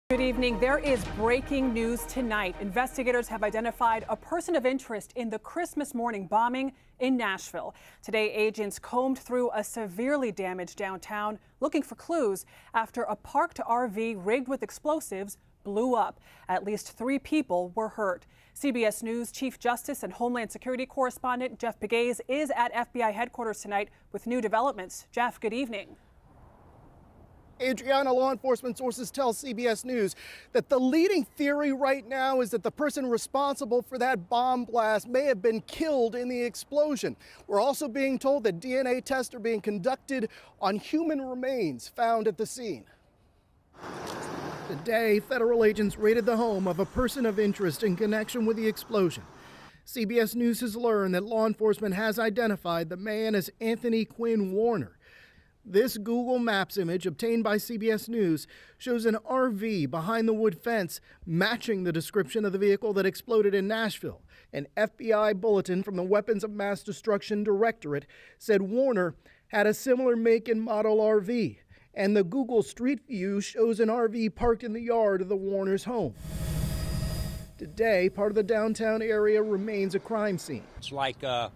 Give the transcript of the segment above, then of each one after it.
Good evening. There is breaking news tonight. Investigators have identified a person of interest in the Christmas morning bombing in Nashville. Today, agents combed through a severely damaged downtown looking for clues after a parked RV rigged with explosives blew up. At least 3 people were hurt. CBS News Chief Justice and Homeland Security correspondent Jeff Pegues is at FBI headquarters tonight with new developments. Jeff, good evening. Adriana, law enforcement sources tell CBS News that the leading theory right now is that the person responsible for that bomb blast may have been killed in the explosion. We're also being told that DNA tests are being conducted on human remains found at the scene. Today, federal agents raided the home of a person of interest in connection with the explosion. CBS News has learned that law enforcement has identified the man as Anthony Quinn Warner. This Google Maps image obtained by CBS News shows an RV behind the wood fence matching the description of the vehicle that exploded in Nashville. An FBI bulletin from the Weapons of Mass Destruction Directorate said Warner had a similar make and model RV, and the Google Street View shows an RV parked in the yard of the Warner's home. Today, part of the downtown area remains a crime scene. It's like a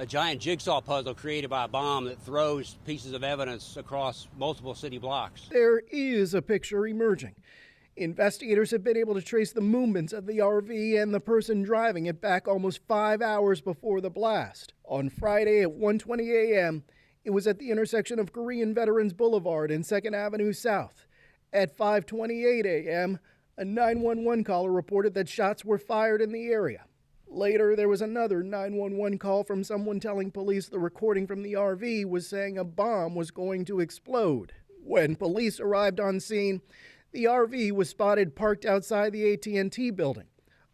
giant jigsaw puzzle created by a bomb that throws pieces of evidence across multiple city blocks. There is a picture emerging. Investigators have been able to trace the movements of the RV and the person driving it back almost 5 hours before the blast. On Friday at 1:20 a.m., it was at the intersection of Korean Veterans Boulevard and 2nd Avenue South. At 5:28 a.m., a 911 caller reported that shots were fired in the area. Later, there was another 911 call from someone telling police the recording from the RV was saying a bomb was going to explode. When police arrived on scene, the RV was spotted parked outside the AT&T building.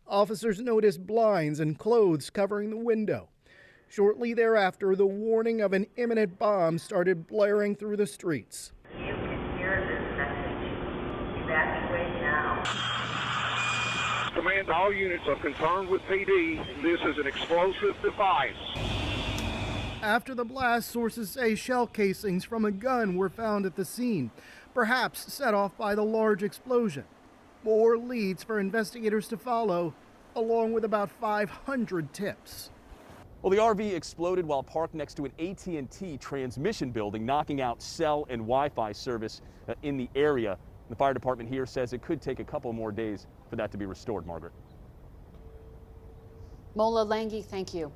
Officers noticed blinds and clothes covering the window. Shortly thereafter, the warning of an imminent bomb started blaring through the streets. You can hear this message. Evacuate now. Command, all units are confirmed with PD. This is an explosive device. After the blast, sources say shell casings from a gun were found at the scene, perhaps set off by the large explosion. More leads for investigators to follow, along with about 500 tips. Well, the RV exploded while parked next to an AT&T transmission building, knocking out cell and Wi-Fi service in the area. The fire department here says it could take a couple more days for that to be restored, Margaret. Mola Langhi, thank you.